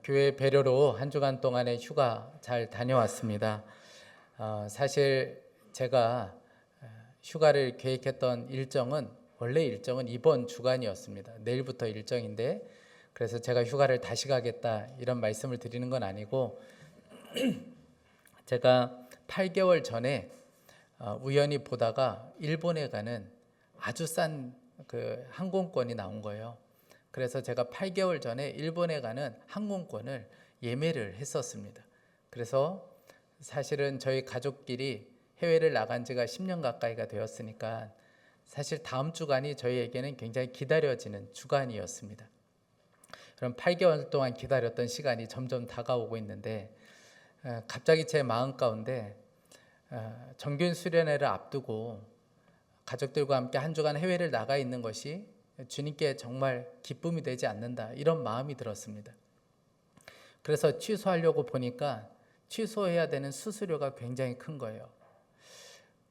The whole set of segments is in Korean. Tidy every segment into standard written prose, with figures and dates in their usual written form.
교회 배려로 한 주간 동안의 휴가 잘 다녀왔습니다. 사실 제가 휴가를 계획했던 원래 일정은 이번 주간이었습니다. 내일부터 일정인데, 그래서 제가 휴가를 다시 가겠다 이런 말씀을 드리는 건 아니고, 제가 8개월 전에 우연히 보다가 일본에 가는 아주 싼 그 항공권이 나온 거예요. 그래서 제가 8개월 전에 일본에 가는 항공권을 예매를 했었습니다. 그래서 사실은 저희 가족끼리 해외를 나간 지가 10년 가까이가 되었으니까 사실 다음 주간이 저희에게는 굉장히 기다려지는 주간이었습니다. 그럼 8개월 동안 기다렸던 시간이 점점 다가오고 있는데, 갑자기 제 마음 가운데 정규 수련회를 앞두고 가족들과 함께 한 주간 해외를 나가 있는 것이 주님께 정말 기쁨이 되지 않는다, 이런 마음이 들었습니다. 그래서 취소하려고 보니까 취소해야 되는 수수료가 굉장히 큰 거예요.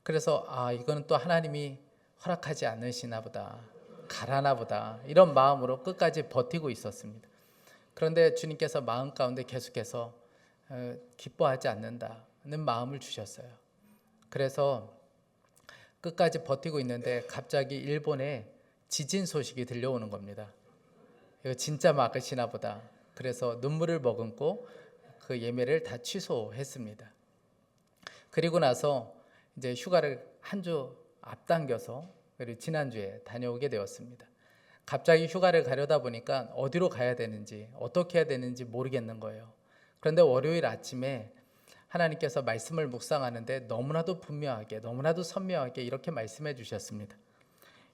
그래서 이거는 또 하나님이 허락하지 않으시나 보다, 가라나 보다, 이런 마음으로 끝까지 버티고 있었습니다. 그런데 주님께서 마음 가운데 계속해서 기뻐하지 않는다는 마음을 주셨어요. 그래서 끝까지 버티고 있는데 갑자기 일본에 지진 소식이 들려오는 겁니다. 이거 진짜 막으시나 보다. 그래서 눈물을 머금고 그 예매를 다 취소했습니다. 그리고 나서 이제 휴가를 한 주 앞당겨서 그리고 지난주에 다녀오게 되었습니다. 갑자기 휴가를 가려다 보니까 어디로 가야 되는지 어떻게 해야 되는지 모르겠는 거예요. 그런데 월요일 아침에 하나님께서 말씀을 묵상하는데 너무나도 분명하게, 너무나도 선명하게 이렇게 말씀해 주셨습니다.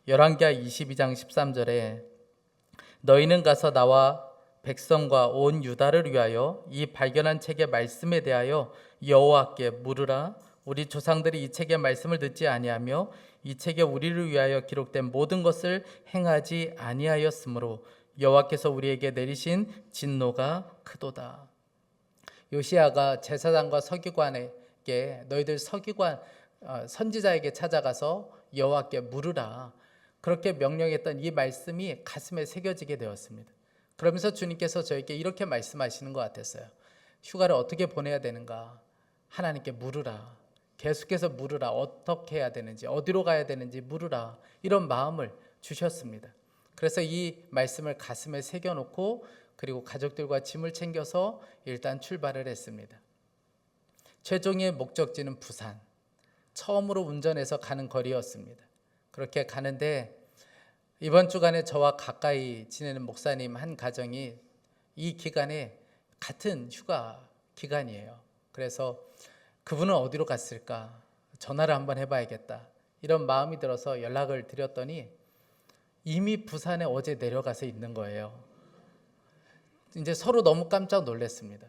열왕기하 22장 13절에 너희는 가서 나와 백성과 온 유다를 위하여 이 발견한 책의 말씀에 대하여 여호와께 물으라. 우리 조상들이 이 책의 말씀을 듣지 아니하며 이 책에 우리를 위하여 기록된 모든 것을 행하지 아니하였으므로 여호와께서 우리에게 내리신 진노가 크도다. 요시야가 제사장과 서기관에게 너희들 선지자에게 찾아가서 여호와께 물으라, 그렇게 명령했던 이 말씀이 가슴에 새겨지게 되었습니다. 그러면서 주님께서 저에게 이렇게 말씀하시는 것 같았어요. 휴가를 어떻게 보내야 되는가? 하나님께 물으라. 계속해서 물으라. 어떻게 해야 되는지, 어디로 가야 되는지 물으라. 이런 마음을 주셨습니다. 그래서 이 말씀을 가슴에 새겨놓고 그리고 가족들과 짐을 챙겨서 일단 출발을 했습니다. 최종의 목적지는 부산. 처음으로 운전해서 가는 거리였습니다. 그렇게 가는데 이번 주간에 저와 가까이 지내는 목사님 한 가정이 이 기간에 같은 휴가 기간이에요. 그래서 그분은 어디로 갔을까? 전화를 한번 해봐야겠다, 이런 마음이 들어서 연락을 드렸더니 이미 부산에 어제 내려가서 있는 거예요. 이제 서로 너무 깜짝 놀랐습니다.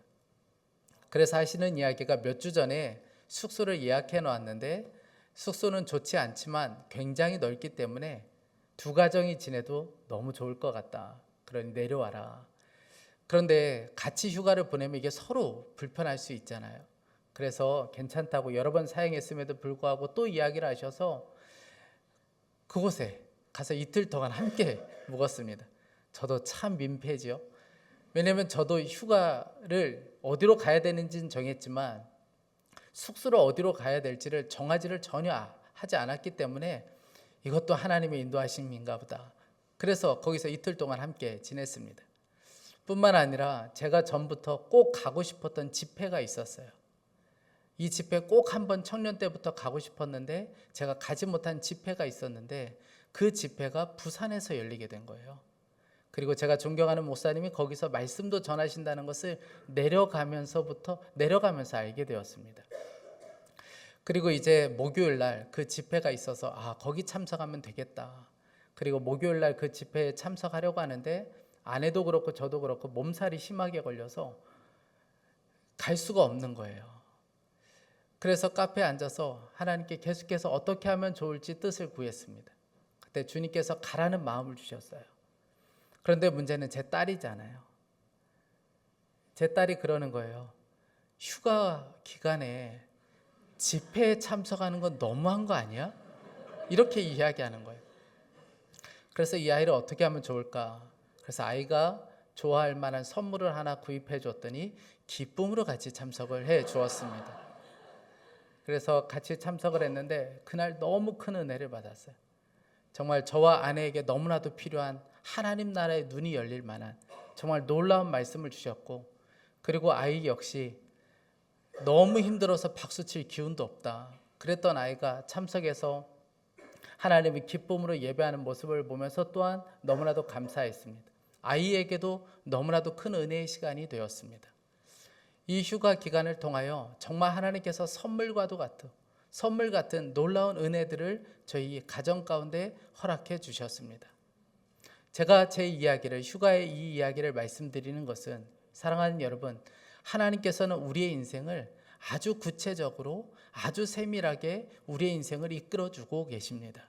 그래서 하시는 이야기가 몇 주 전에 숙소를 예약해 놓았는데 숙소는 좋지 않지만 굉장히 넓기 때문에 두 가정이 지내도 너무 좋을 것 같다. 그러니 내려와라. 그런데 같이 휴가를 보내면 이게 서로 불편할 수 있잖아요. 그래서 괜찮다고 여러 번 사용했음에도 불구하고 또 이야기를 하셔서 그곳에 가서 이틀 동안 함께 묵었습니다. 저도 참 민폐지요. 왜냐하면 저도 휴가를 어디로 가야 되는지는 정했지만 숙소를 어디로 가야 될지를 정하지를 전혀 하지 않았기 때문에 이것도 하나님의 인도하심인가 보다. 그래서 거기서 이틀 동안 함께 지냈습니다. 뿐만 아니라 제가 전부터 꼭 가고 싶었던 집회가 있었어요. 이 집회 꼭 한번 청년 때부터 가고 싶었는데 제가 가지 못한 집회가 있었는데 그 집회가 부산에서 열리게 된 거예요. 그리고 제가 존경하는 목사님이 거기서 말씀도 전하신다는 것을 내려가면서 알게 되었습니다. 그리고 이제 목요일 날 그 집회가 있어서 거기 참석하면 되겠다. 그리고 목요일 날 그 집회에 참석하려고 하는데 아내도 그렇고 저도 그렇고 몸살이 심하게 걸려서 갈 수가 없는 거예요. 그래서 카페에 앉아서 하나님께 계속해서 어떻게 하면 좋을지 뜻을 구했습니다. 그때 주님께서 가라는 마음을 주셨어요. 그런데 문제는 제 딸이잖아요. 제 딸이 그러는 거예요. 휴가 기간에 집회에 참석하는 건 너무한 거 아니야? 이렇게 이야기하는 거예요. 그래서 이 아이를 어떻게 하면 좋을까? 그래서 아이가 좋아할 만한 선물을 하나 구입해 줬더니 기쁨으로 같이 참석을 해 주었습니다. 그래서 같이 참석을 했는데 그날 너무 큰 은혜를 받았어요. 정말 저와 아내에게 너무나도 필요한 하나님 나라의 눈이 열릴 만한 정말 놀라운 말씀을 주셨고, 그리고 아이 역시 너무 힘들어서 박수칠 기운도 없다 그랬던 아이가 참석해서 하나님의 기쁨으로 예배하는 모습을 보면서 또한 너무나도 감사했습니다. 아이에게도 너무나도 큰 은혜의 시간이 되었습니다. 이 휴가 기간을 통하여 정말 하나님께서 선물 같은 놀라운 은혜들을 저희 가정 가운데 허락해 주셨습니다. 제가 제 이야기를, 휴가의 이 이야기를 말씀드리는 것은, 사랑하는 여러분, 하나님께서는 우리의 인생을 아주 구체적으로 아주 세밀하게 우리의 인생을 이끌어주고 계십니다.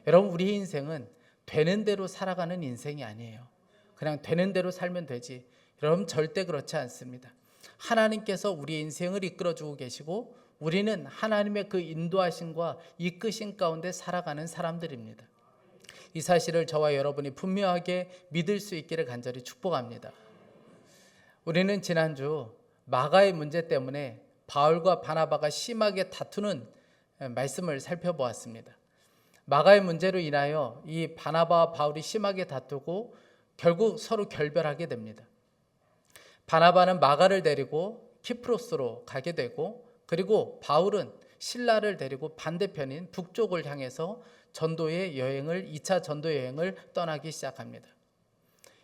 여러분, 우리의 인생은 되는 대로 살아가는 인생이 아니에요. 그냥 되는 대로 살면 되지. 여러분, 절대 그렇지 않습니다. 하나님께서 우리의 인생을 이끌어주고 계시고 우리는 하나님의 그 인도하심과 이끄심 가운데 살아가는 사람들입니다. 이 사실을 저와 여러분이 분명하게 믿을 수 있기를 간절히 축복합니다. 우리는 지난주 마가의 문제 때문에 바울과 바나바가 심하게 다투는 말씀을 살펴보았습니다. 마가의 문제로 인하여 이 바나바와 바울이 심하게 다투고 결국 서로 결별하게 됩니다. 바나바는 마가를 데리고 키프로스로 가게 되고, 그리고 바울은 실라를 데리고 반대편인 북쪽을 향해서 2차 전도 여행을 떠나기 시작합니다.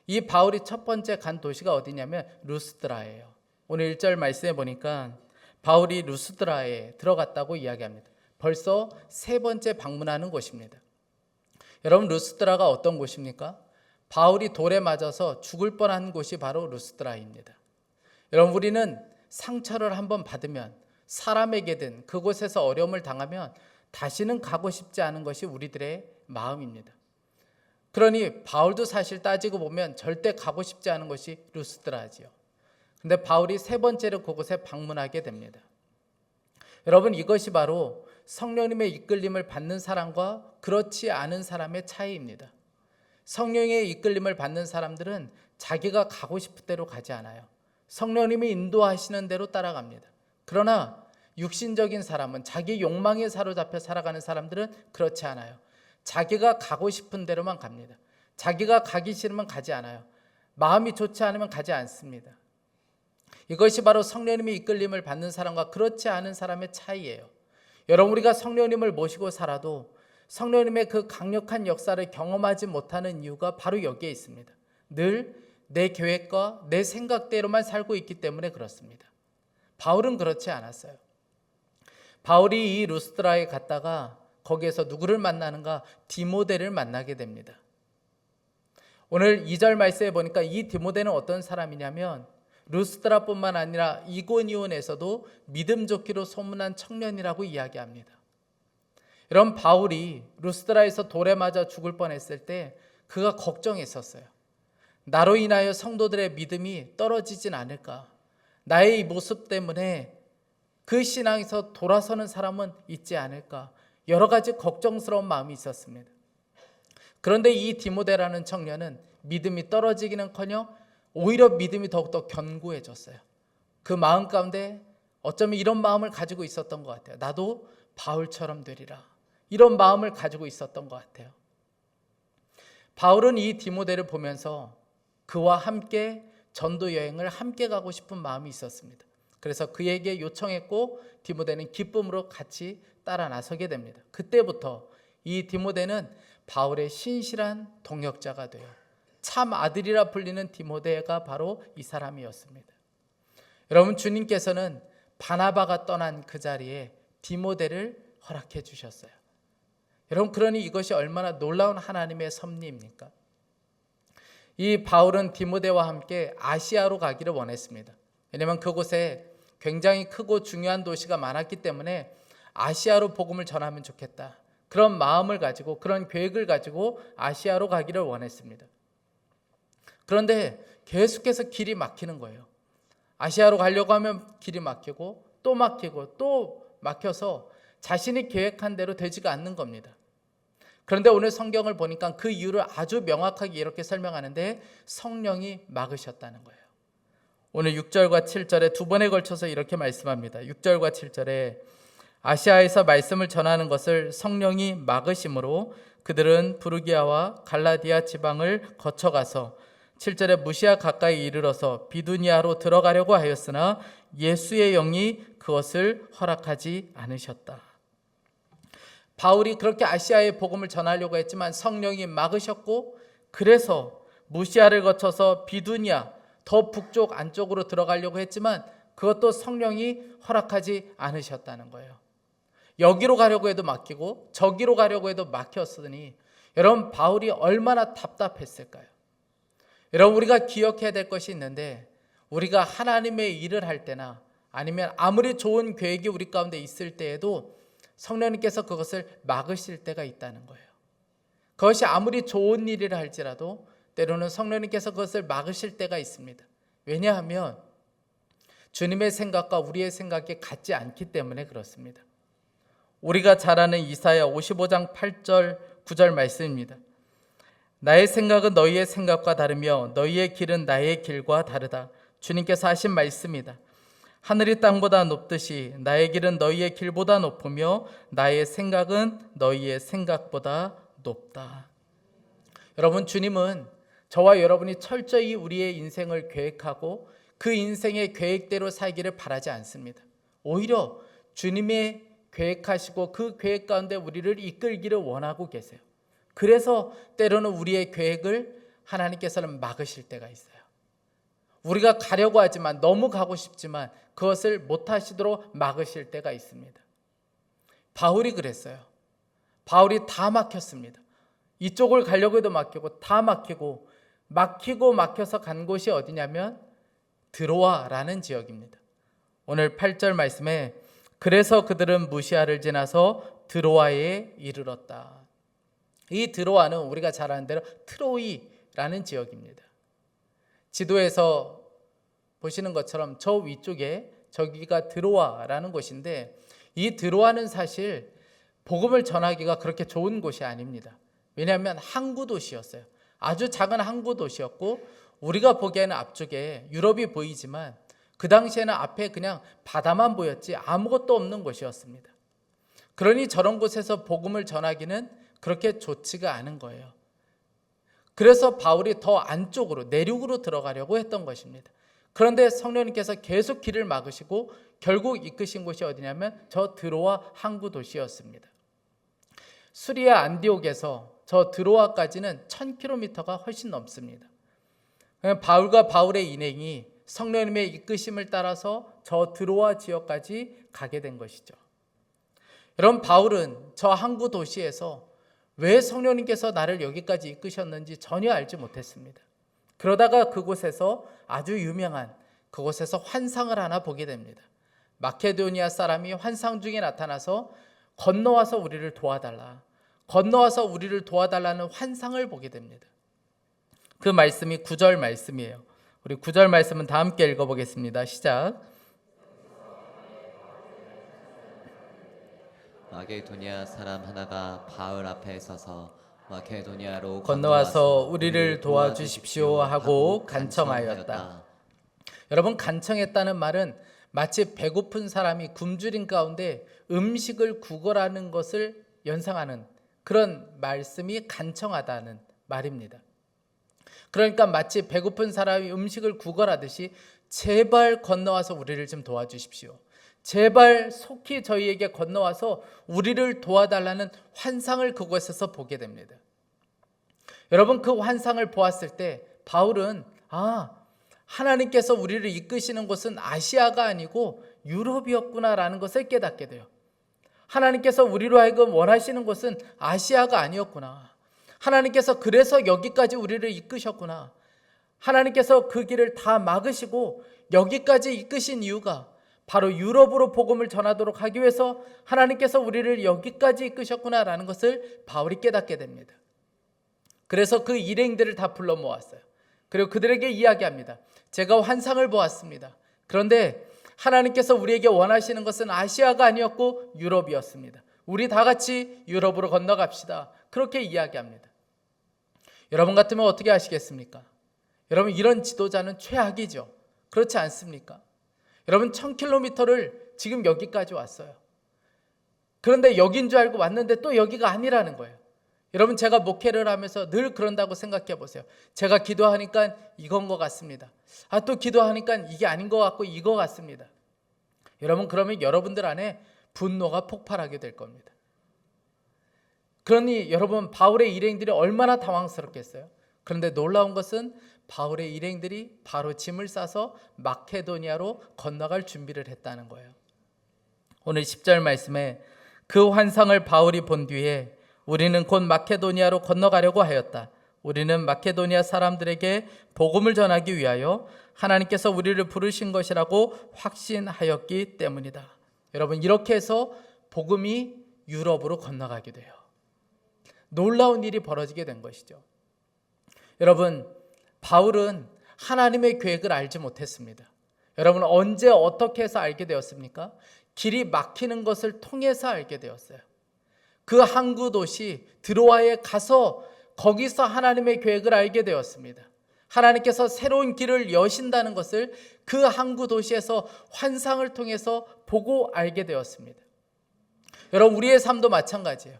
이 바울이 첫 번째 간 도시가 어디냐면 루스드라예요. 오늘 1절 말씀해 보니까 바울이 루스드라에 들어갔다고 이야기합니다. 벌써 3번째 방문하는 곳입니다. 여러분, 루스드라가 어떤 곳입니까? 바울이 돌에 맞아서 죽을 뻔한 곳이 바로 루스드라입니다. 여러분, 우리는 상처를 한번 받으면, 사람에게든 그곳에서 어려움을 당하면 다시는 가고 싶지 않은 것이 우리들의 마음입니다. 그러니 바울도 사실 따지고 보면 절대 가고 싶지 않은 것이 루스드라지요. 근데 바울이 3번째로 그곳에 방문하게 됩니다. 여러분, 이것이 바로 성령님의 이끌림을 받는 사람과 그렇지 않은 사람의 차이입니다. 성령의 이끌림을 받는 사람들은 자기가 가고 싶은 대로 가지 않아요. 성령님이 인도하시는 대로 따라갑니다. 그러나 육신적인 사람은, 자기 욕망에 사로잡혀 살아가는 사람들은 그렇지 않아요. 자기가 가고 싶은 대로만 갑니다. 자기가 가기 싫으면 가지 않아요. 마음이 좋지 않으면 가지 않습니다. 이것이 바로 성령님의 이끌림을 받는 사람과 그렇지 않은 사람의 차이예요. 여러분, 우리가 성령님을 모시고 살아도 성령님의 그 강력한 역사를 경험하지 못하는 이유가 바로 여기에 있습니다. 늘 내 계획과 내 생각대로만 살고 있기 때문에 그렇습니다. 바울은 그렇지 않았어요. 바울이 이 루스드라에 갔다가 거기에서 누구를 만나는가? 디모데를 만나게 됩니다. 오늘 2절 말씀에 보니까 이 디모데는 어떤 사람이냐면 루스드라뿐만 아니라 이고니온에서도 믿음 좋기로 소문난 청년이라고 이야기합니다. 여러분, 바울이 루스드라에서 돌에 맞아 죽을 뻔했을 때 그가 걱정했었어요. 나로 인하여 성도들의 믿음이 떨어지진 않을까? 나의 이 모습 때문에 그 신앙에서 돌아서는 사람은 있지 않을까? 여러 가지 걱정스러운 마음이 있었습니다. 그런데 이 디모데라는 청년은 믿음이 떨어지기는커녕 오히려 믿음이 더욱더 견고해졌어요. 그 마음 가운데 어쩌면 이런 마음을 가지고 있었던 것 같아요. 나도 바울처럼 되리라. 이런 마음을 가지고 있었던 것 같아요. 바울은 이 디모데를 보면서 그와 함께 전도 여행을 함께 가고 싶은 마음이 있었습니다. 그래서 그에게 요청했고 디모데는 기쁨으로 같이 따라 나서게 됩니다. 그때부터 이 디모데는 바울의 신실한 동역자가 돼요. 참 아들이라 불리는 디모데가 바로 이 사람이었습니다. 여러분, 주님께서는 바나바가 떠난 그 자리에 디모데를 허락해 주셨어요. 여러분, 그러니 이것이 얼마나 놀라운 하나님의 섭리입니까? 이 바울은 디모데와 함께 아시아로 가기를 원했습니다. 왜냐하면 그곳에 굉장히 크고 중요한 도시가 많았기 때문에 아시아로 복음을 전하면 좋겠다. 그런 마음을 가지고, 그런 계획을 가지고 아시아로 가기를 원했습니다. 그런데 계속해서 길이 막히는 거예요. 아시아로 가려고 하면 길이 막히고 또 막히고 또 막혀서 자신이 계획한 대로 되지가 않는 겁니다. 그런데 오늘 성경을 보니까 그 이유를 아주 명확하게 이렇게 설명하는데 성령이 막으셨다는 거예요. 오늘 6절과 7절에 두 번에 걸쳐서 이렇게 말씀합니다. 6절과 7절에 아시아에서 말씀을 전하는 것을 성령이 막으심으로 그들은 부르기아와 갈라디아 지방을 거쳐가서 7절에 무시아 가까이 이르러서 비두니아로 들어가려고 하였으나 예수의 영이 그것을 허락하지 않으셨다. 바울이 그렇게 아시아의 복음을 전하려고 했지만 성령이 막으셨고, 그래서 무시아를 거쳐서 비두니아 더 북쪽 안쪽으로 들어가려고 했지만 그것도 성령이 허락하지 않으셨다는 거예요. 여기로 가려고 해도 막히고 저기로 가려고 해도 막혔으니 여러분, 바울이 얼마나 답답했을까요? 여러분, 우리가 기억해야 될 것이 있는데, 우리가 하나님의 일을 할 때나 아니면 아무리 좋은 계획이 우리 가운데 있을 때에도 성령님께서 그것을 막으실 때가 있다는 거예요. 그것이 아무리 좋은 일이라 할지라도 때로는 성령님께서 그것을 막으실 때가 있습니다. 왜냐하면 주님의 생각과 우리의 생각이 같지 않기 때문에 그렇습니다. 우리가 잘 아는 이사야 55장 8절 9절 말씀입니다. 나의 생각은 너희의 생각과 다르며 너희의 길은 나의 길과 다르다. 주님께서 하신 말씀이다. 하늘이 땅보다 높듯이 나의 길은 너희의 길보다 높으며 나의 생각은 너희의 생각보다 높다. 여러분, 주님은 저와 여러분이 철저히 우리의 인생을 계획하고 그 인생의 계획대로 살기를 바라지 않습니다. 오히려 주님의 계획하시고 그 계획 가운데 우리를 이끌기를 원하고 계세요. 그래서 때로는 우리의 계획을 하나님께서는 막으실 때가 있어요. 우리가 가려고 하지만, 너무 가고 싶지만 그것을 못하시도록 막으실 때가 있습니다. 바울이 그랬어요. 바울이 다 막혔습니다. 이쪽을 가려고 해도 막히고 다 막히고 막혀서 간 곳이 어디냐면 드로아라는 지역입니다. 오늘 8절 말씀에 그래서 그들은 무시아를 지나서 드로아에 이르렀다. 이 드로아는 우리가 잘 아는 대로 트로이라는 지역입니다. 지도에서 보시는 것처럼 저 위쪽에 저기가 드로아라는 곳인데, 이 드로아는 사실 복음을 전하기가 그렇게 좋은 곳이 아닙니다. 왜냐하면 항구 도시였어요. 아주 작은 항구 도시였고, 우리가 보기에는 앞쪽에 유럽이 보이지만 그 당시에는 앞에 그냥 바다만 보였지 아무것도 없는 곳이었습니다. 그러니 저런 곳에서 복음을 전하기는 그렇게 좋지가 않은 거예요. 그래서 바울이 더 안쪽으로 내륙으로 들어가려고 했던 것입니다. 그런데 성령님께서 계속 길을 막으시고 결국 이끄신 곳이 어디냐면 저 드로아 항구 도시였습니다. 수리아 안디옥에서 저 드로아까지는 1000km가 훨씬 넘습니다. 바울과 바울의 인행이 성령님의 이끄심을 따라서 저 드로아 지역까지 가게 된 것이죠. 여러분, 바울은 저 항구 도시에서 왜 성령님께서 나를 여기까지 이끄셨는지 전혀 알지 못했습니다. 그러다가 그곳에서 아주 유명한 그곳에서 환상을 하나 보게 됩니다. 마케도니아 사람이 환상 중에 나타나서 건너와서 우리를 도와달라는 환상을 보게 됩니다. 그 말씀이 9절 말씀이에요. 우리 9절 말씀은 다 함께 읽어보겠습니다. 시작. 마게도니아 사람 하나가 바울 앞에 서서 마케도니아로 건너와서 우리를 도와주십시오 하고 간청하였다. 여러분, 간청했다는 말은 마치 배고픈 사람이 굶주린 가운데 음식을 구걸하는 것을 연상하는 그런 말씀이 간청하다는 말입니다. 그러니까 마치 배고픈 사람이 음식을 구걸하듯이 제발 건너와서 우리를 좀 도와주십시오. 제발 속히 저희에게 건너와서 우리를 도와달라는 환상을 그곳에서 보게 됩니다. 여러분, 그 환상을 보았을 때 바울은 하나님께서 우리를 이끄시는 곳은 아시아가 아니고 유럽이었구나라는 것을 깨닫게 돼요. 하나님께서 우리로 하여금 원하시는 곳은 아시아가 아니었구나. 하나님께서 그래서 여기까지 우리를 이끄셨구나. 하나님께서 그 길을 다 막으시고 여기까지 이끄신 이유가 바로 유럽으로 복음을 전하도록 하기 위해서 하나님께서 우리를 여기까지 이끄셨구나라는 것을 바울이 깨닫게 됩니다. 그래서 그 일행들을 다 불러 모았어요. 그리고 그들에게 이야기합니다. 제가 환상을 보았습니다. 그런데 하나님께서 우리에게 원하시는 것은 아시아가 아니었고 유럽이었습니다. 우리 다 같이 유럽으로 건너갑시다. 그렇게 이야기합니다. 여러분 같으면 어떻게 하시겠습니까? 여러분, 이런 지도자는 최악이죠. 그렇지 않습니까? 여러분, 1000km를 지금 여기까지 왔어요. 그런데 여긴 줄 알고 왔는데 또 여기가 아니라는 거예요. 여러분, 제가 목회를 하면서 늘 그런다고 생각해 보세요. 제가 기도하니까 이건 것 같습니다. 또 기도하니까 이게 아닌 것 같고 이거 같습니다. 여러분, 그러면 여러분들 안에 분노가 폭발하게 될 겁니다. 그러니 여러분, 바울의 일행들이 얼마나 당황스럽겠어요. 그런데 놀라운 것은 바울의 일행들이 바로 짐을 싸서 마케도니아로 건너갈 준비를 했다는 거예요. 오늘 10절 말씀에 그 환상을 바울이 본 뒤에 우리는 곧 마케도니아로 건너가려고 하였다. 우리는 마케도니아 사람들에게 복음을 전하기 위하여 하나님께서 우리를 부르신 것이라고 확신하였기 때문이다. 여러분, 이렇게 해서 복음이 유럽으로 건너가게 돼요. 놀라운 일이 벌어지게 된 것이죠. 여러분, 바울은 하나님의 계획을 알지 못했습니다. 여러분, 언제 어떻게 해서 알게 되었습니까? 길이 막히는 것을 통해서 알게 되었어요. 그 항구 도시 드로아에 가서 거기서 하나님의 계획을 알게 되었습니다. 하나님께서 새로운 길을 여신다는 것을 그 항구 도시에서 환상을 통해서 보고 알게 되었습니다. 여러분, 우리의 삶도 마찬가지예요.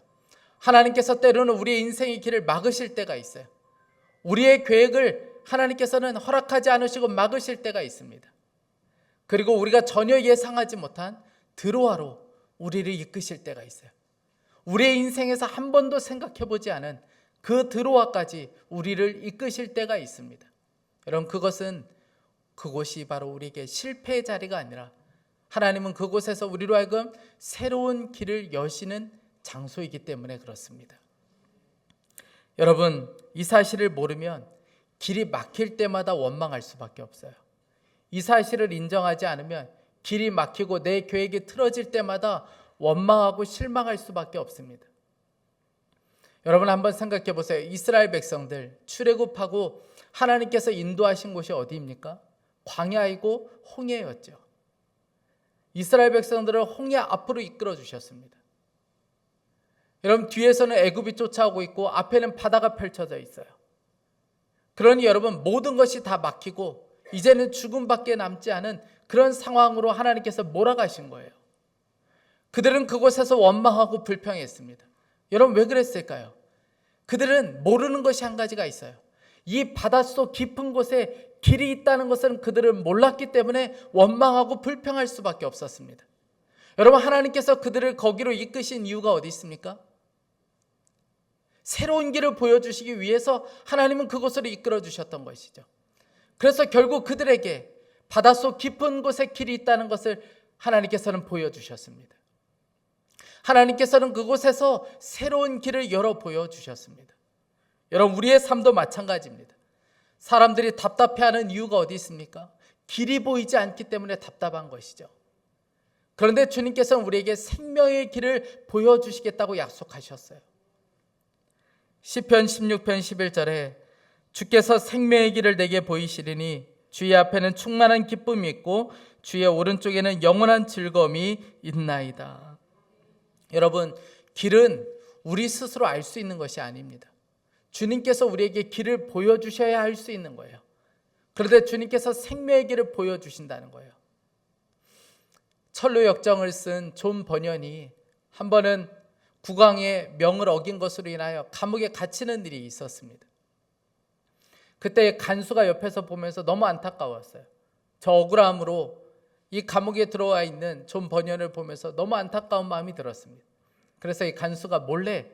하나님께서 때로는 우리의 인생의 길을 막으실 때가 있어요. 우리의 계획을 하나님께서는 허락하지 않으시고 막으실 때가 있습니다. 그리고 우리가 전혀 예상하지 못한 드로아로 우리를 이끄실 때가 있어요. 우리의 인생에서 한 번도 생각해보지 않은 그 드로아까지 우리를 이끄실 때가 있습니다. 여러분, 그곳이 바로 우리에게 실패의 자리가 아니라 하나님은 그곳에서 우리로 하여금 새로운 길을 여시는 장소이기 때문에 그렇습니다. 여러분, 이 사실을 모르면 길이 막힐 때마다 원망할 수밖에 없어요. 이 사실을 인정하지 않으면 길이 막히고 내 계획이 틀어질 때마다 원망하고 실망할 수밖에 없습니다. 여러분, 한번 생각해 보세요. 이스라엘 백성들 출애굽하고 하나님께서 인도하신 곳이 어디입니까? 광야이고 홍해였죠. 이스라엘 백성들을 홍해 앞으로 이끌어 주셨습니다. 여러분, 뒤에서는 애굽이 쫓아오고 있고 앞에는 바다가 펼쳐져 있어요. 그러니 여러분, 모든 것이 다 막히고 이제는 죽음밖에 남지 않은 그런 상황으로 하나님께서 몰아가신 거예요. 그들은 그곳에서 원망하고 불평했습니다. 여러분, 왜 그랬을까요? 그들은 모르는 것이 한 가지가 있어요. 이 바닷속 깊은 곳에 길이 있다는 것은 그들은 몰랐기 때문에 원망하고 불평할 수밖에 없었습니다. 여러분, 하나님께서 그들을 거기로 이끄신 이유가 어디 있습니까? 새로운 길을 보여주시기 위해서 하나님은 그곳으로 이끌어 주셨던 것이죠. 그래서 결국 그들에게 바닷속 깊은 곳에 길이 있다는 것을 하나님께서는 보여주셨습니다. 하나님께서는 그곳에서 새로운 길을 열어 보여주셨습니다. 여러분, 우리의 삶도 마찬가지입니다. 사람들이 답답해하는 이유가 어디 있습니까? 길이 보이지 않기 때문에 답답한 것이죠. 그런데 주님께서는 우리에게 생명의 길을 보여주시겠다고 약속하셨어요. 시편 16편 11절에 주께서 생명의 길을 내게 보이시리니 주의 앞에는 충만한 기쁨이 있고 주의 오른쪽에는 영원한 즐거움이 있나이다. 여러분, 길은 우리 스스로 알 수 있는 것이 아닙니다. 주님께서 우리에게 길을 보여주셔야 할 수 있는 거예요. 그런데 주님께서 생명의 길을 보여주신다는 거예요. 철로 역정을 쓴 존 버년이 한 번은 국왕의 명을 어긴 것으로 인하여 감옥에 갇히는 일이 있었습니다. 그때 간수가 옆에서 보면서 너무 안타까웠어요. 저 억울함으로 이 감옥에 들어와 있는 존 버년을 보면서 너무 안타까운 마음이 들었습니다. 그래서 이 간수가 몰래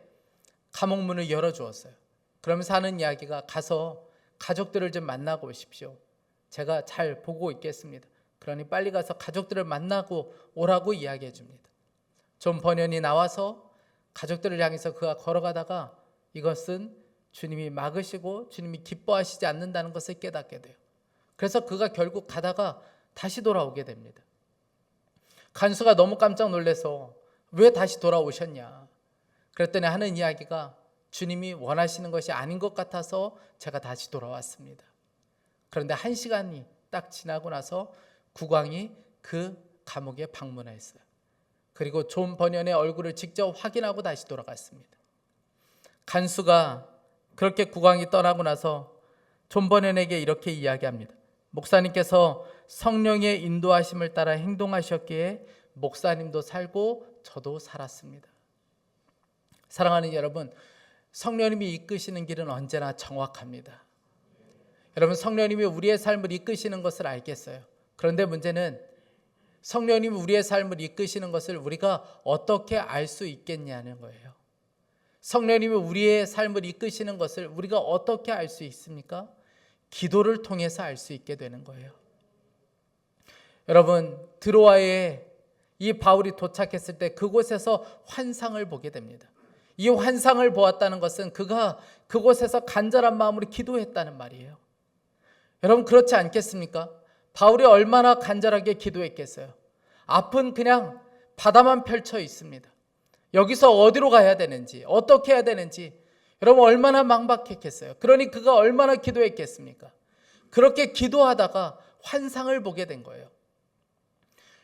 감옥 문을 열어주었어요. 그러면서 하는 이야기가, 가서 가족들을 좀 만나고 오십시오. 제가 잘 보고 있겠습니다. 그러니 빨리 가서 가족들을 만나고 오라고 이야기해 줍니다. 존 버년이 나와서 가족들을 향해서 그가 걸어가다가 이것은 주님이 막으시고 주님이 기뻐하시지 않는다는 것을 깨닫게 돼요. 그래서 그가 결국 가다가 다시 돌아오게 됩니다. 간수가 너무 깜짝 놀라서 왜 다시 돌아오셨냐? 그랬더니 하는 이야기가, 주님이 원하시는 것이 아닌 것 같아서 제가 다시 돌아왔습니다. 그런데 1시간이 딱 지나고 나서 국왕이 그 감옥에 방문했어요. 그리고 존 버년의 얼굴을 직접 확인하고 다시 돌아갔습니다. 간수가 그렇게 국왕이 떠나고 나서 존 버nen에게 이렇게 이야기합니다. 목사님께서 성령의 인도하심을 따라 행동하셨기에 목사님도 살고 저도 살았습니다. 사랑하는 여러분, 성령님이 이끄시는 길은 언제나 정확합니다. 여러분, 성령님이 우리의 삶을 이끄시는 것을 알겠어요. 그런데 문제는 성령님이 우리의 삶을 이끄시는 것을 우리가 어떻게 알 수 있겠냐는 거예요. 성령님이 우리의 삶을 이끄시는 것을 우리가 어떻게 알 수 있습니까? 기도를 통해서 알 수 있게 되는 거예요. 여러분, 드로아에 이 바울이 도착했을 때 그곳에서 환상을 보게 됩니다. 이 환상을 보았다는 것은 그가 그곳에서 간절한 마음으로 기도했다는 말이에요. 여러분, 그렇지 않겠습니까? 바울이 얼마나 간절하게 기도했겠어요. 앞은 그냥 바다만 펼쳐 있습니다. 여기서 어디로 가야 되는지, 어떻게 해야 되는지 여러분 얼마나 막막했겠어요. 그러니 그가 얼마나 기도했겠습니까? 그렇게 기도하다가 환상을 보게 된 거예요.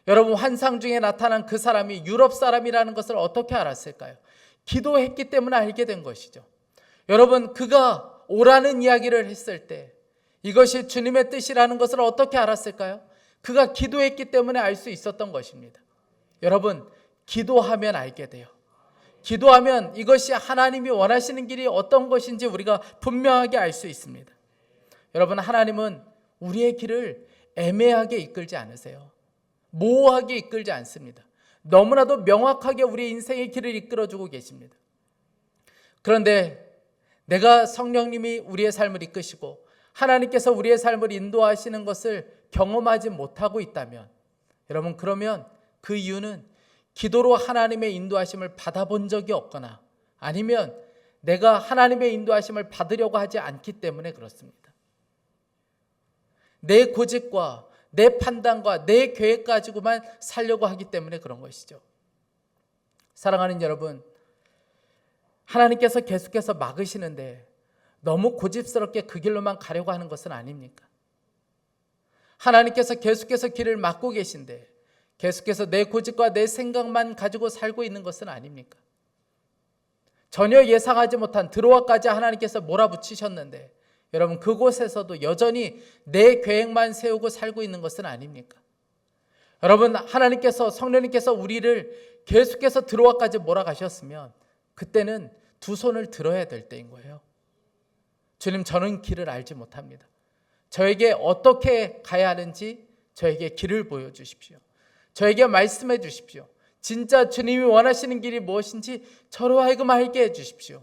여러분, 환상 중에 나타난 그 사람이 유럽 사람이라는 것을 어떻게 알았을까요? 기도했기 때문에 알게 된 것이죠. 여러분, 그가 오라는 이야기를 했을 때 이것이 주님의 뜻이라는 것을 어떻게 알았을까요? 그가 기도했기 때문에 알 수 있었던 것입니다. 여러분, 기도하면 알게 돼요. 기도하면 이것이 하나님이 원하시는 길이 어떤 것인지 우리가 분명하게 알 수 있습니다. 여러분, 하나님은 우리의 길을 애매하게 이끌지 않으세요. 모호하게 이끌지 않습니다. 너무나도 명확하게 우리 인생의 길을 이끌어주고 계십니다. 그런데 내가 성령님이 우리의 삶을 이끄시고 하나님께서 우리의 삶을 인도하시는 것을 경험하지 못하고 있다면, 여러분, 그러면 그 이유는 기도로 하나님의 인도하심을 받아본 적이 없거나 아니면 내가 하나님의 인도하심을 받으려고 하지 않기 때문에 그렇습니다. 내 고집과 내 판단과 내 계획 가지고만 살려고 하기 때문에 그런 것이죠. 사랑하는 여러분, 하나님께서 계속해서 막으시는데 너무 고집스럽게 그 길로만 가려고 하는 것은 아닙니까? 하나님께서 계속해서 길을 막고 계신데 계속해서 내 고집과 내 생각만 가지고 살고 있는 것은 아닙니까? 전혀 예상하지 못한 드로아까지 하나님께서 몰아붙이셨는데 여러분, 그곳에서도 여전히 내 계획만 세우고 살고 있는 것은 아닙니까? 여러분, 하나님께서, 성령님께서 우리를 계속해서 드로아까지 몰아가셨으면 그때는 두 손을 들어야 될 때인 거예요. 주님, 저는 길을 알지 못합니다. 저에게 어떻게 가야 하는지 저에게 길을 보여주십시오. 저에게 말씀해 주십시오. 진짜 주님이 원하시는 길이 무엇인지 저로 하여금 알게 해 주십시오.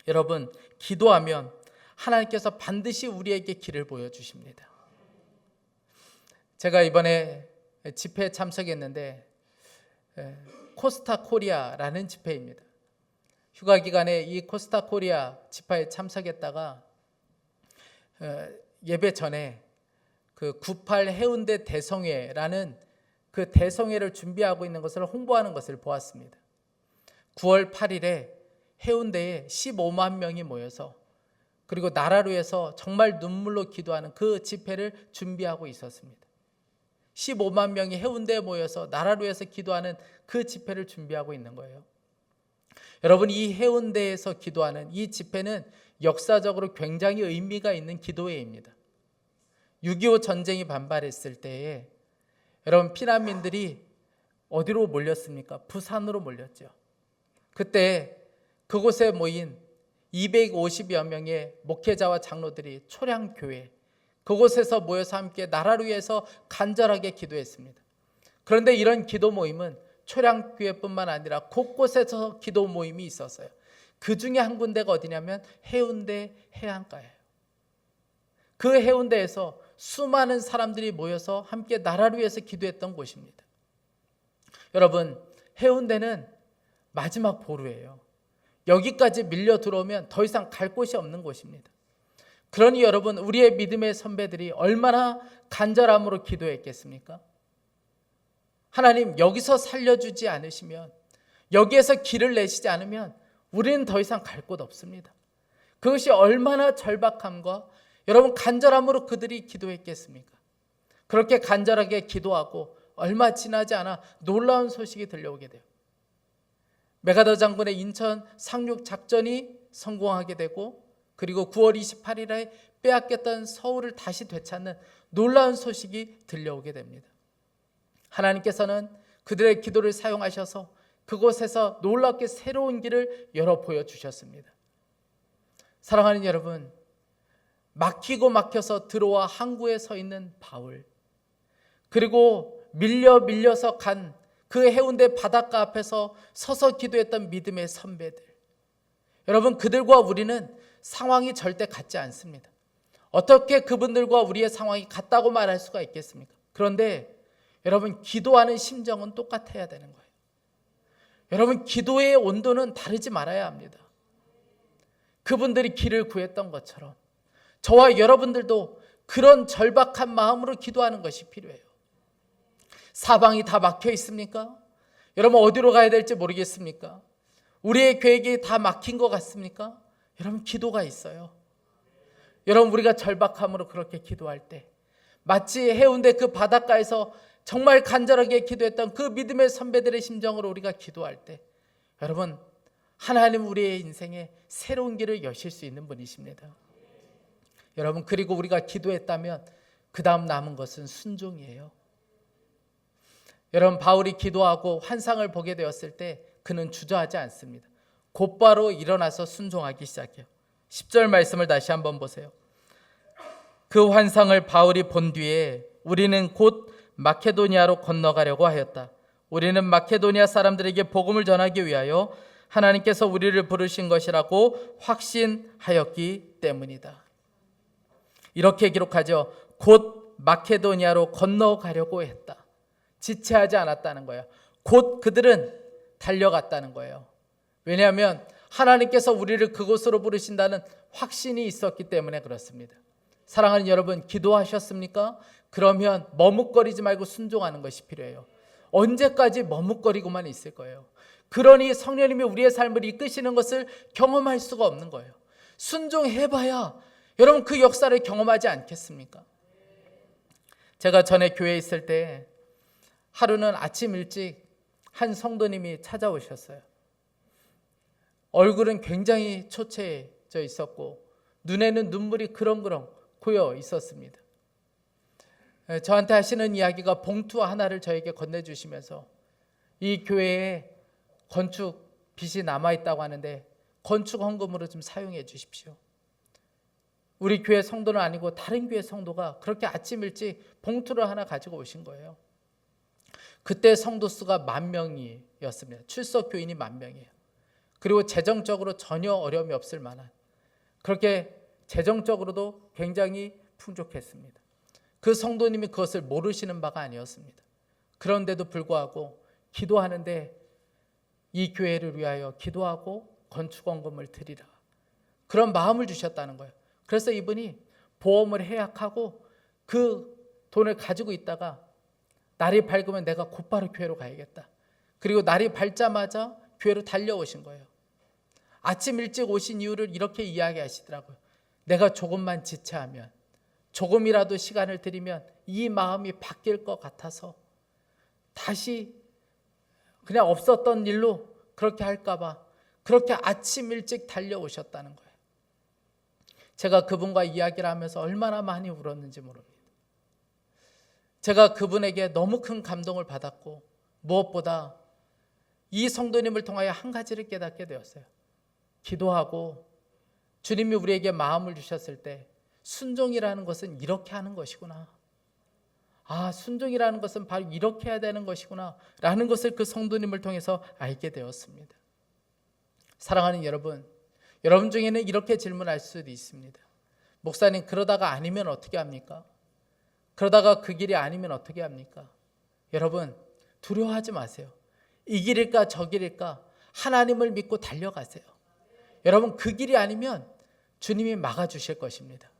여러분, 기도하면 하나님께서 반드시 우리에게 길을 보여주십니다. 제가 이번에 집회에 참석했는데 코스타 코리아라는 집회입니다. 휴가 기간에 이 코스타 코리아 집회에 참석했다가 예배 전에 그 98 해운대 대성회라는 그 대성회를 준비하고 있는 것을 홍보하는 것을 보았습니다. 9월 8일에 해운대에 15만 명이 모여서 그리고 나라로 해서 정말 눈물로 기도하는 그 집회를 준비하고 있었습니다. 15만 명이 해운대에 모여서 나라로 해서 기도하는 그 집회를 준비하고 있는 거예요. 여러분, 이 해운대에서 기도하는 이 집회는 역사적으로 굉장히 의미가 있는 기도회입니다. 6.25 전쟁이 반발했을 때에 여러분, 피난민들이 어디로 몰렸습니까? 부산으로 몰렸죠. 그때 그곳에 모인 250여 명의 목회자와 장로들이 초량교회, 그곳에서 모여서 함께 나라를 위해서 간절하게 기도했습니다. 그런데 이런 기도 모임은 초량교회뿐만 아니라 곳곳에서 기도 모임이 있었어요. 그 중에 한 군데가 어디냐면 해운대 해안가예요. 그 해운대에서 수많은 사람들이 모여서 함께 나라를 위해서 기도했던 곳입니다. 여러분, 해운대는 마지막 보루예요. 여기까지 밀려 들어오면 더 이상 갈 곳이 없는 곳입니다. 그러니 여러분, 우리의 믿음의 선배들이 얼마나 간절함으로 기도했겠습니까? 하나님, 여기서 살려주지 않으시면, 여기에서 길을 내시지 않으면 우리는 더 이상 갈 곳 없습니다. 그것이 얼마나 절박함과 여러분 간절함으로 그들이 기도했겠습니까? 그렇게 간절하게 기도하고 얼마 지나지 않아 놀라운 소식이 들려오게 돼요. 메가더 장군의 인천 상륙 작전이 성공하게 되고, 그리고 9월 28일에 빼앗겼던 서울을 다시 되찾는 놀라운 소식이 들려오게 됩니다. 하나님께서는 그들의 기도를 사용하셔서 그곳에서 놀랍게 새로운 길을 열어 보여주셨습니다. 사랑하는 여러분, 막히고 막혀서 들어와 항구에 서 있는 바울, 그리고 밀려서 간 그 해운대 바닷가 앞에서 서서 기도했던 믿음의 선배들, 여러분, 그들과 우리는 상황이 절대 같지 않습니다. 어떻게 그분들과 우리의 상황이 같다고 말할 수가 있겠습니까? 그런데 여러분, 기도하는 심정은 똑같아야 되는 거예요. 여러분, 기도의 온도는 다르지 말아야 합니다. 그분들이 길을 구했던 것처럼 저와 여러분들도 그런 절박한 마음으로 기도하는 것이 필요해요. 사방이 다 막혀 있습니까? 여러분, 어디로 가야 될지 모르겠습니까? 우리의 계획이 다 막힌 것 같습니까? 여러분, 기도가 있어요. 여러분, 우리가 절박함으로 그렇게 기도할 때, 마치 해운대 그 바닷가에서 정말 간절하게 기도했던 그 믿음의 선배들의 심정으로 우리가 기도할 때, 여러분, 하나님 우리의 인생에 새로운 길을 여실 수 있는 분이십니다. 여러분, 그리고 우리가 기도했다면 그 다음 남은 것은 순종이에요. 여러분, 바울이 기도하고 환상을 보게 되었을 때 그는 주저하지 않습니다. 곧바로 일어나서 순종하기 시작해요. 10절 말씀을 다시 한번 보세요. 그 환상을 바울이 본 뒤에 우리는 곧 마케도니아로 건너가려고 하였다. 우리는 마케도니아 사람들에게 복음을 전하기 위하여 하나님께서 우리를 부르신 것이라고 확신하였기 때문이다. 이렇게 기록하죠. 곧 마케도니아로 건너가려고 했다. 지체하지 않았다는 거예요. 곧 그들은 달려갔다는 거예요. 왜냐하면 하나님께서 우리를 그곳으로 부르신다는 확신이 있었기 때문에 그렇습니다. 사랑하는 여러분, 기도하셨습니까? 그러면 머뭇거리지 말고 순종하는 것이 필요해요. 언제까지 머뭇거리고만 있을 거예요. 그러니 성령님이 우리의 삶을 이끄시는 것을 경험할 수가 없는 거예요. 순종해봐야 여러분 그 역사를 경험하지 않겠습니까? 제가 전에 교회에 있을 때 하루는 아침 일찍 한 성도님이 찾아오셨어요. 얼굴은 굉장히 초췌해져 있었고 눈에는 눈물이 그렁그렁 고여 있었습니다. 저한테 하시는 이야기가 봉투 하나를 저에게 건네주시면서 이 교회에 건축 빚이 남아있다고 하는데 건축 헌금으로 좀 사용해 주십시오. 우리 교회 성도는 아니고 다른 교회 성도가 그렇게 아침 일찍 봉투를 하나 가지고 오신 거예요. 그때 성도 수가 10,000명이었습니다. 출석 교인이 10,000명이에요. 그리고 재정적으로 전혀 어려움이 없을 만한, 그렇게 재정적으로도 굉장히 풍족했습니다. 그 성도님이 그것을 모르시는 바가 아니었습니다. 그런데도 불구하고 기도하는데 이 교회를 위하여 기도하고 건축원금을 드리라, 그런 마음을 주셨다는 거예요. 그래서 이분이 보험을 해약하고 그 돈을 가지고 있다가 날이 밝으면 내가 곧바로 교회로 가야겠다. 그리고 날이 밝자마자 교회로 달려오신 거예요. 아침 일찍 오신 이유를 이렇게 이야기하시더라고요. 내가 조금만 지체하면, 조금이라도 시간을 들이면 이 마음이 바뀔 것 같아서 다시 그냥 없었던 일로 그렇게 할까 봐 그렇게 아침 일찍 달려오셨다는 거예요. 제가 그분과 이야기를 하면서 얼마나 많이 울었는지 모릅니다. 제가 그분에게 너무 큰 감동을 받았고 무엇보다 이 성도님을 통하여 한 가지를 깨닫게 되었어요. 기도하고 주님이 우리에게 마음을 주셨을 때 순종이라는 것은 이렇게 하는 것이구나. 아, 순종이라는 것은 바로 이렇게 해야 되는 것이구나 라는 것을 그 성도님을 통해서 알게 되었습니다. 사랑하는 여러분, 여러분 중에는 이렇게 질문할 수도 있습니다. 목사님, 그러다가 아니면 어떻게 합니까? 그러다가 그 길이 아니면 어떻게 합니까? 여러분, 두려워하지 마세요. 이 길일까 저 길일까 하나님을 믿고 달려가세요. 여러분, 그 길이 아니면 주님이 막아주실 것입니다.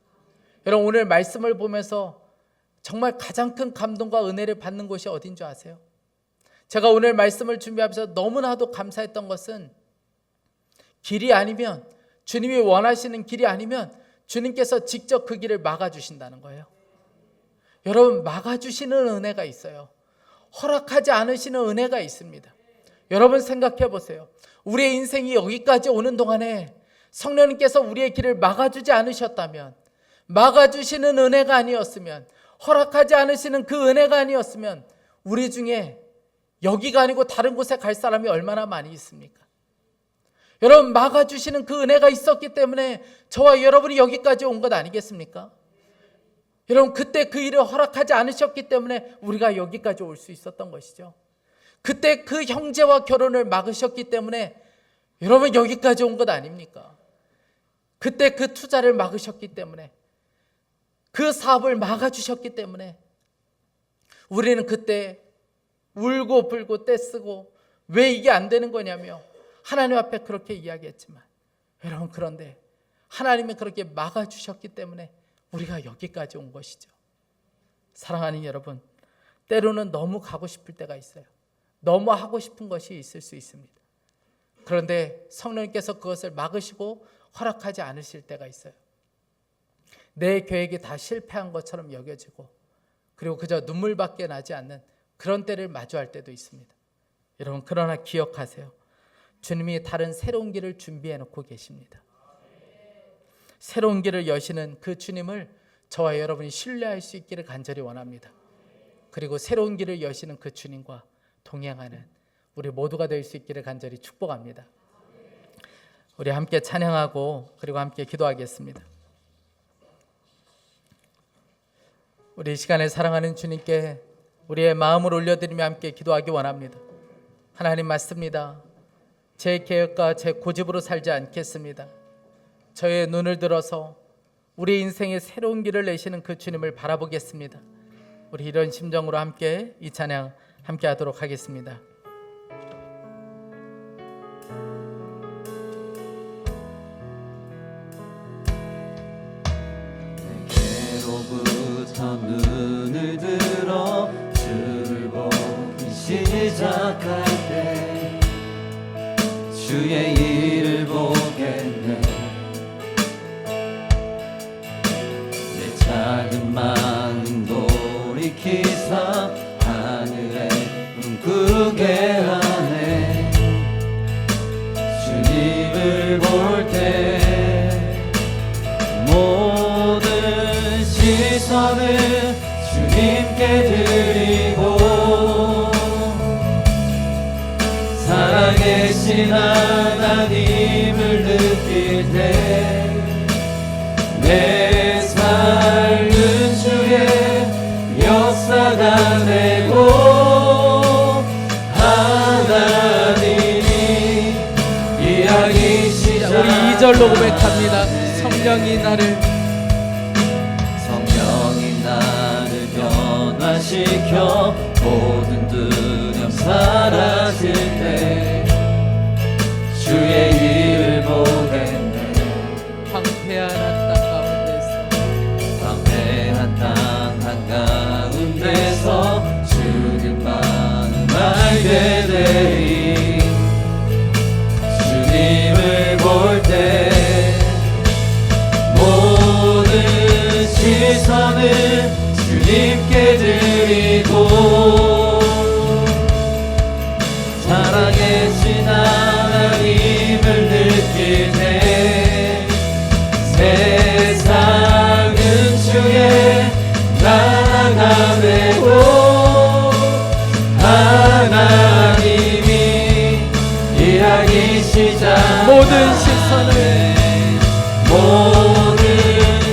여러분, 오늘 말씀을 보면서 정말 가장 큰 감동과 은혜를 받는 곳이 어딘 줄 아세요? 제가 오늘 말씀을 준비하면서 너무나도 감사했던 것은 길이 아니면, 주님이 원하시는 길이 아니면 주님께서 직접 그 길을 막아주신다는 거예요. 여러분, 막아주시는 은혜가 있어요. 허락하지 않으시는 은혜가 있습니다. 여러분 생각해 보세요. 우리의 인생이 여기까지 오는 동안에 성령님께서 우리의 길을 막아주지 않으셨다면, 막아주시는 은혜가 아니었으면, 허락하지 않으시는 그 은혜가 아니었으면 우리 중에 여기가 아니고 다른 곳에 갈 사람이 얼마나 많이 있습니까? 여러분, 막아주시는 그 은혜가 있었기 때문에 저와 여러분이 여기까지 온 것 아니겠습니까? 여러분, 그때 그 일을 허락하지 않으셨기 때문에 우리가 여기까지 올 수 있었던 것이죠. 그때 그 형제와 결혼을 막으셨기 때문에 여러분 여기까지 온 것 아닙니까? 그때 그 투자를 막으셨기 때문에, 그 사업을 막아주셨기 때문에 우리는 그때 울고 불고 떼쓰고 왜 이게 안 되는 거냐며 하나님 앞에 그렇게 이야기했지만, 여러분, 그런데 하나님이 그렇게 막아주셨기 때문에 우리가 여기까지 온 것이죠. 사랑하는 여러분, 때로는 너무 가고 싶을 때가 있어요. 너무 하고 싶은 것이 있을 수 있습니다. 그런데 성령님께서 그것을 막으시고 허락하지 않으실 때가 있어요. 내 계획이 다 실패한 것처럼 여겨지고, 그리고 그저 눈물밖에 나지 않는 그런 때를 마주할 때도 있습니다. 여러분, 그러나 기억하세요. 주님이 다른 새로운 길을 준비해 놓고 계십니다. 새로운 길을 여시는 그 주님을 저와 여러분이 신뢰할 수 있기를 간절히 원합니다. 그리고 새로운 길을 여시는 그 주님과 동행하는 우리 모두가 될 수 있기를 간절히 축복합니다. 우리 함께 찬양하고 그리고 함께 기도하겠습니다. 우리 이 시간에 사랑하는 주님께 우리의 마음을 올려드리며 함께 기도하기 원합니다. 하나님, 맞습니다. 제 계획과 제 고집으로 살지 않겠습니다. 저의 눈을 들어서 우리 인생의 새로운 길을 내시는 그 주님을 바라보겠습니다. 우리 이런 심정으로 함께 이 찬양 함께 하도록 하겠습니다. 내게로부터 눈을 들어 주를 보기 시작할 때 주의 일을 보겠네. 내 작은 마음 돌이키사 하늘에 꿈꾸게 하네. 주님을 볼 때 모든 시선을 주님께 드리고, 살아계신 하나님을 느낄 때 내 삶은 주의 역사가 되고, 하나님이 이야기 시작. 우리 2절로 고백합니다. 성령이 나를 변화시켜 모든 두려움 사라질 때 주의 일을 보겠네. 황폐한 땅 한가운데서 주님만 알게 되리. 주님을 볼 때 모든 시선을 주님께 드리고, 살아계신 하나님을 느낄 때 세상은 주의 나라가 되고, 하나님이 일하기 시작. 모든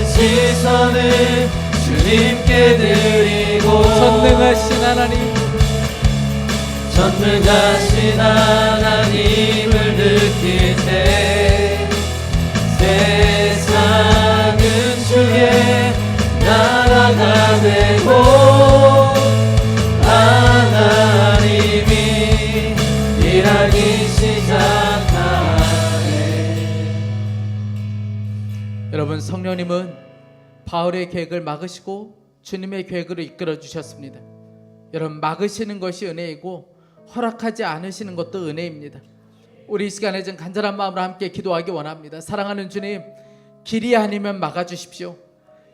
시선을 주님께 드리고, 전능하신 하나님을 느낄 때 세상은 주의 나라가 되고, 하나님이 일하기 시작하네. 여러분, 성령님은 바울의 계획을 막으시고 주님의 계획으로 이끌어 주셨습니다. 여러분, 막으시는 것이 은혜이고 허락하지 않으시는 것도 은혜입니다. 우리 이 시간에 좀 간절한 마음으로 함께 기도하기 원합니다. 사랑하는 주님, 길이 아니면 막아주십시오.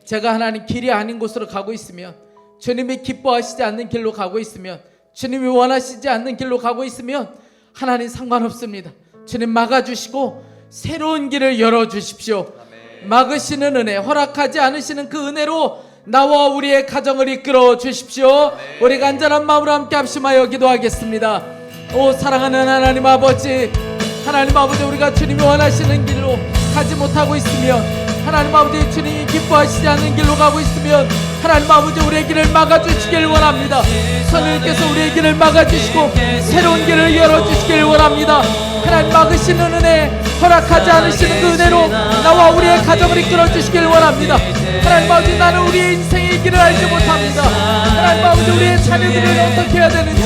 제가 하나님 길이 아닌 곳으로 가고 있으면, 주님이 기뻐하시지 않는 길로 가고 있으면, 주님이 원하시지 않는 길로 가고 있으면 하나님 상관없습니다. 주님 막아주시고 새로운 길을 열어주십시오. 막으시는 은혜, 허락하지 않으시는 그 은혜로 나와 우리의 가정을 이끌어 주십시오. 우리 간절한 마음으로 함께 합심하여 기도하겠습니다. 오 사랑하는 하나님 아버지, 하나님 아버지, 우리가 주님이 원하시는 길로 가지 못하고 있으면, 하나님 아버지 주님이 기뻐하시지 않는 길로 가고 있으면 하나님 아버지 우리의 길을 막아주시길 원합니다. 하나님께서 우리의 길을 막아주시고 새로운 길을 열어주시길 원합니다. 하나님 막으시는 은혜, 허락하지 않으시는 그 은혜로 나와 우리의 가정을 이끌어주시길 원합니다. 하나님 아버지, 나는 우리의 인생의 길을 알지 못합니다. 하나님 아버지, 우리의 자녀들을 어떻게 해야 되는지,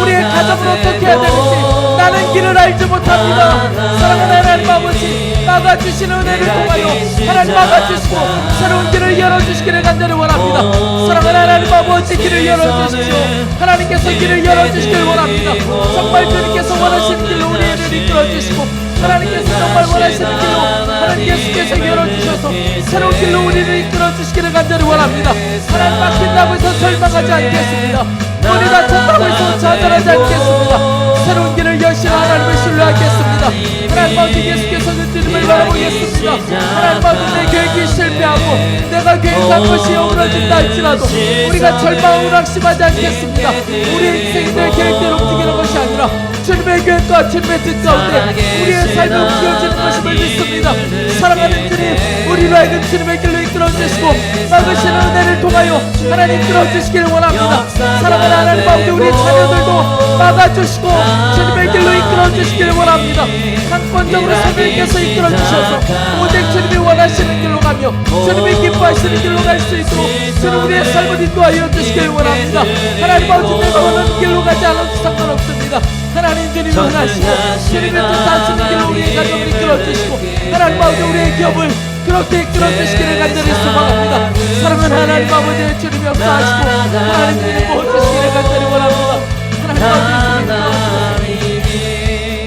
우리의 가정을 어떻게 해야 되는지 나는 길을 알지 못합니다. 사랑하는 하나님 아버지, 막아주시는 은혜를 통하여 하나님 막아주시고 새로운 길을 열어주시기를 간절히 원합니다. 사랑하는 하나님 아버지, 길을 열어주십시오. 하나님께서 길을 열어주시길 원합니다. 정말 주님께서 원하시는 길로 우리를 이끌어주시고, 하나님께서 정말 원하시는 길로 하나님 예수께서 열어주셔서 새로운 길로 우리를 이끌어주시기를 간절히 원합니다. 하나님 막힌다고 해서 절망하지 않겠습니다. 문이 닫혔다고 해서 좌절하지 않겠습니다. 새로운 길을 여시는 하나님을 신뢰하겠습니다. 하나님 아버지, 예수께서는 주님을 바라보겠습니다. 하나님 아버지, 내 계획이 실패하고 내가 계획한 것이 어그러진다 할지라도 우리가 절망을 낙심하지 않겠습니다. 우리의 인생이 내 계획대로 움직이는 것이 아니라 주님의 계획과 주님의 뜻 가운데 우리의 삶이 움직여지는 것임을 믿습니다. 사랑하는 주님, 우리로 하여금 주님의 길로 이끌어주시고 막으시는 은혜를 통하여 하나님 이끌어주시길 원합니다. 사랑하는 하나님 아버지, 우리 자녀들도 막아주시고 주님의 길로 이끌어주시길 원합니다. 강권적으로 성령께서 이끌어주셔서 오직 주님이 원하시는 길로 가며 주님이 기뻐하시는 길로 갈 수 있도록 주님 우리의 삶을 인도하여 주시길 원합니다. 하나님 아버지, 내가 원하는 길로 가지 않아도 상관없습니다. 하나님 주님이 원하시고 주님의 뜻하시는 길로 우리의 가정을 이끌어주시고 하나님 아버지, 우리의 기업을 그렇게 이끌어주시기를 간절히 소망합니다. 사랑하는 하나님 아버지, 주님이 역사하시고 하나님 주님 모아주시기를 간절히 원합니다. 하나님 아버지,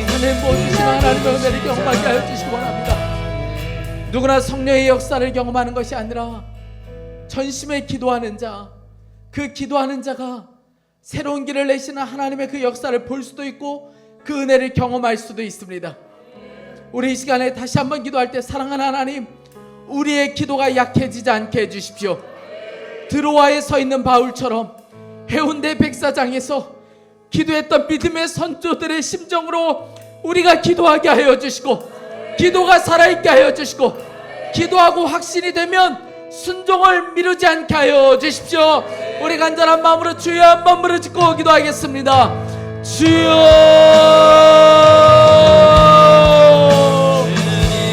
하나님 모아주시는 하나님의 은혜를 경험하게 하여 주시기 원합니다. 누구나 성령의 역사를 경험하는 것이 아니라 전심에 기도하는 자, 그 기도하는 자가 새로운 길을 내시는 하나님의 그 역사를 볼 수도 있고 그 은혜를 경험할 수도 있습니다. 우리 이 시간에 다시 한번 기도할 때, 사랑하는 하나님, 우리의 기도가 약해지지 않게 해주십시오. 드로아에 서 있는 바울처럼 해운대 백사장에서 기도했던 믿음의 선조들의 심정으로 우리가 기도하게 하여 주시고, 기도가 살아있게 하여 주시고, 기도하고 확신이 되면 순종을 미루지 않게 하여 주십시오. 우리 간절한 마음으로 주여 한번 부르짖고 기도하겠습니다. 주여.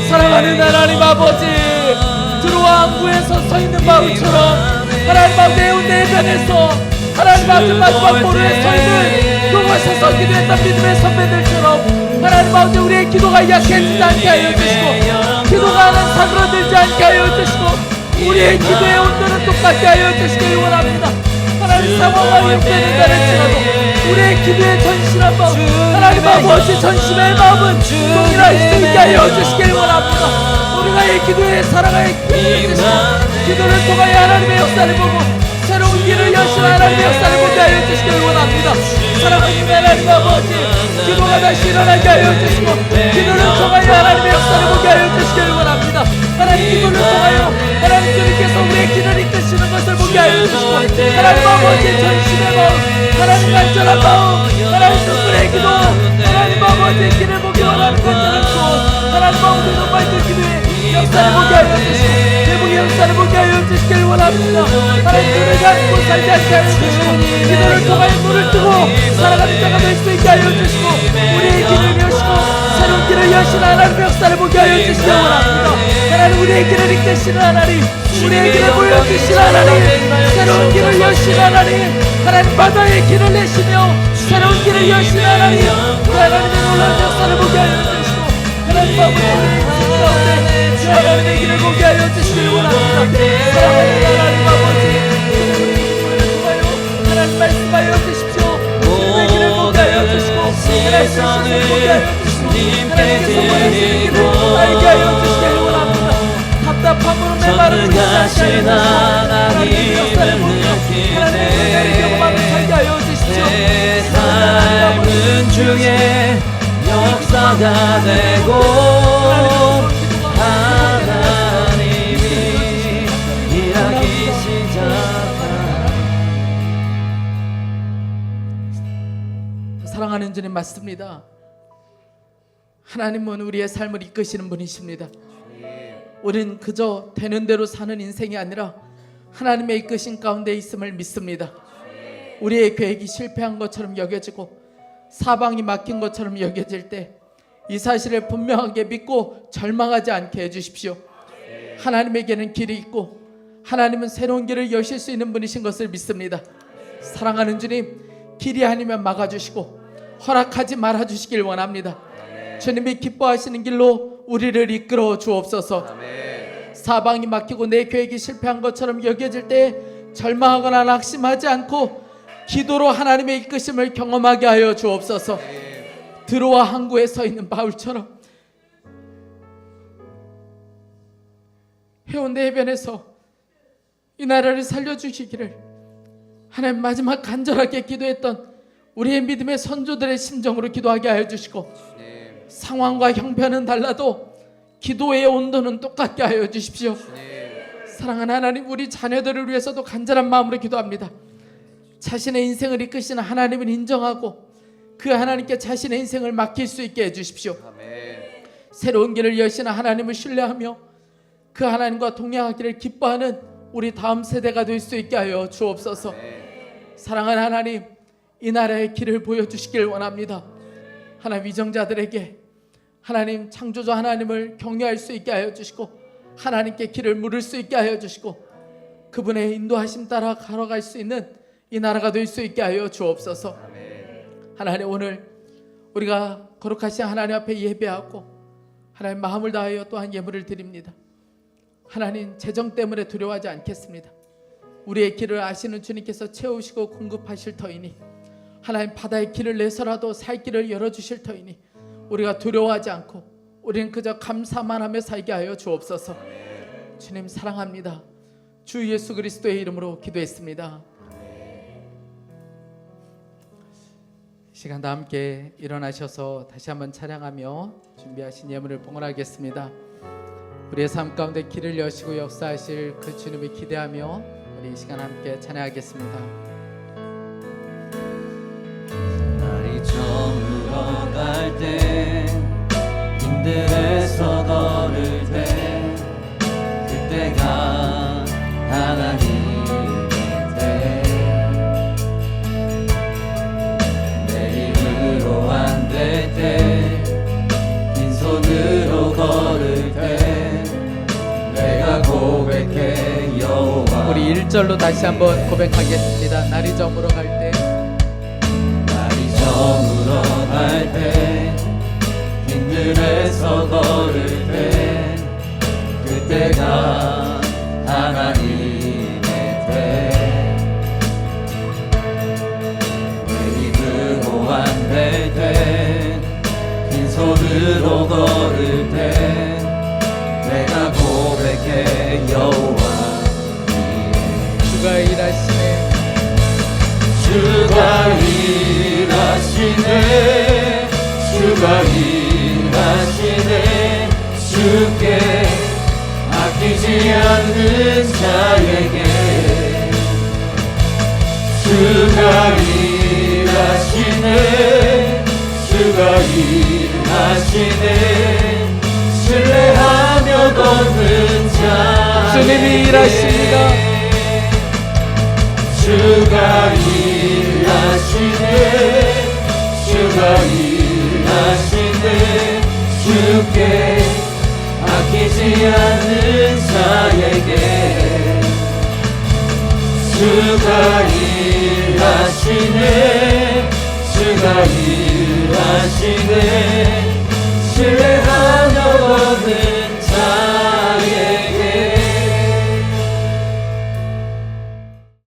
사랑하는 하나님 아버지, 드로아 항구에서 서 있는 바울처럼 하나님 아버지, 해운대 해변에서 하나님 아버지 마지막 보루에 서 있는 그곳에서 기도했던 믿음의 선배들처럼 하나님 아버지, 우리의 기도가 약해지지 않게 하여 주시고 기도가 하는 사그러들지 않게 하여 주시고 우리의 기도의 온도는 똑같게 하여 주시길 원합니다. 하나님, 상황과 역대는 다를지라도 우리의 기도의 전신한 마음, 하나님 아버지 전심의 마음은 동일할 수 있게 하여 주시길 원합니다. 우리가 이 기도에 살아가야 주시고 기도를 통하여 하나님의 역사를 보고 새로운 길을 여시는 하나님의 역사를 보게 하여 주시길 원합니다. 사랑하는 하나님 아버지, 기도가 다시 일어나게 하여 주시고 기도를 통하여 하나님의 역사를 보게 하여 주시길 원합니다. 하나님, 기도를 통하여 하나님 주님께서 우리의 길을 이끄시는 것을 보게 하여 주시고 하나님 아버지 전심의 마음, 하나님 간절한 마음, 하나님 눈물의 기도, 하나님 아버지 길을 보기 원하는 간절한 소원, 하나님 아버지 정말 그 기도의 역사를 보게 하여 주시고 대복의 역사를 보게 하여 주시길 원합니다. 하나님, 눈을 감고 살지 않게 하여 주시고 기도를 통하여 눈을 뜨고 살아가는 자가 될 수 있게 하여 주시고 우리의 길을 여시고 새로운 길을 여시는 하나님의 역사를 보게 하여 주시길 원합니다. 하나님, 우리의 길을 이끄시는 하나님, 우리의 길을 보여주시는 하나님, 새로운 길을 여시는 하나님, 하나님 바다의 길을 내시며 새로운 길을 여시는 하나님, 그 하나님의 놀라운 역사를 보게 하여 주시고 하나님 아버지, 그 하나님의 길을 보게 하여 주시길 원합니다. 사랑하는 하나님 아버지, 하나님 말씀하여 주십시오. 주님의 길을 보게 하여 주시고 하나님의 신을 보게 하여 주시고 하나님께서 원하시는 길을 알게 하여 주시길 원합니다. 답답함으로 메마른 우리 자신을 하나님의 역사를 보며 하나님의 은혜를 경험하며 살게 하여 주십시오. 세상은 중에 기뻐가 되고 하나님이 일하기 시작한 사랑하는 주님 맞습니다. 하나님은 우리의 삶을 이끄시는 분이십니다. 우리는 그저 되는 대로 사는 인생이 아니라 하나님의 이끄신 가운데 있음을 믿습니다. 우리의 계획이 실패한 것처럼 여겨지고 사방이 막힌 것처럼 여겨질 때 이 사실을 분명하게 믿고 절망하지 않게 해주십시오. 하나님에게는 길이 있고 하나님은 새로운 길을 여실 수 있는 분이신 것을 믿습니다. 사랑하는 주님, 길이 아니면 막아주시고 허락하지 말아주시길 원합니다. 주님이 기뻐하시는 길로 우리를 이끌어 주옵소서. 사방이 막히고 내 계획이 실패한 것처럼 여겨질 때 절망하거나 낙심하지 않고 기도로 하나님의 이끄심을 경험하게 하여 주옵소서. 드로아 항구에 서 있는 바울처럼 해운대 해변에서 이 나라를 살려주시기를 하나님 마지막 간절하게 기도했던 우리의 믿음의 선조들의 심정으로 기도하게 하여 주시고 상황과 형편은 달라도 기도의 온도는 똑같게 하여 주십시오. 사랑하는 하나님, 우리 자녀들을 위해서도 간절한 마음으로 기도합니다. 자신의 인생을 이끄시는 하나님을 인정하고 그 하나님께 자신의 인생을 맡길 수 있게 해주십시오. 새로운 길을 여시는 하나님을 신뢰하며 그 하나님과 동행하기를 기뻐하는 우리 다음 세대가 될 수 있게 하여 주옵소서. 사랑하는 하나님, 이 나라의 길을 보여주시길 원합니다. 하나님, 위정자들에게 하나님 창조주 하나님을 경외할 수 있게 하여 주시고 하나님께 길을 물을 수 있게 하여 주시고 그분의 인도하심 따라 걸어갈 수 있는 이 나라가 될 수 있게 하여 주옵소서. 하나님, 오늘 우리가 거룩하신 하나님 앞에 예배하고 하나님 마음을 다하여 또한 예물을 드립니다. 하나님, 재정 때문에 두려워하지 않겠습니다. 우리의 길을 아시는 주님께서 채우시고 공급하실 터이니 하나님, 바다의 길을 내서라도 살 길을 열어주실 터이니 우리가 두려워하지 않고 우리는 그저 감사만 하며 살게 하여 주옵소서. 주님 사랑합니다. 주 예수 그리스도의 이름으로 기도했습니다. 이 시간 다 함께 일어나셔서 다시 한번 찬양하며 준비하신 예물을 봉헌하겠습니다. 우리의 삶 가운데 길을 여시고 역사하실 그 주님을 기대하며 우리 이 시간 함께 찬양하겠습니다. 날이 저물어 갈 때 힘들에서 걸을 때 그때가 하나님의 때 내 힘으로 안 될 때 빈손으로 걸을 때 내가 고백해 여호와. 우리 1절로 다시 한번 고백하겠습니다. 날이 저물어 갈 때 저물어 갈 때 힘들에서 걸을 때 그때가 하나님의 때 내 힘으로 안 될 때 빈손으로 걸을 때 내가 고백해 여호와. 주가 일하시네. 주가 일하시네. 주가 일하시네. 주께 아끼지 않는 자에게 주가 일하시네. 주가 일하시네. 신뢰하며 걷는 자에게 주님이 일하십니다. 주가 일하시네. 주가 일하시네. 주께 아끼지 않는 자에게 주가 일하시네. 주가 일하시네. 신뢰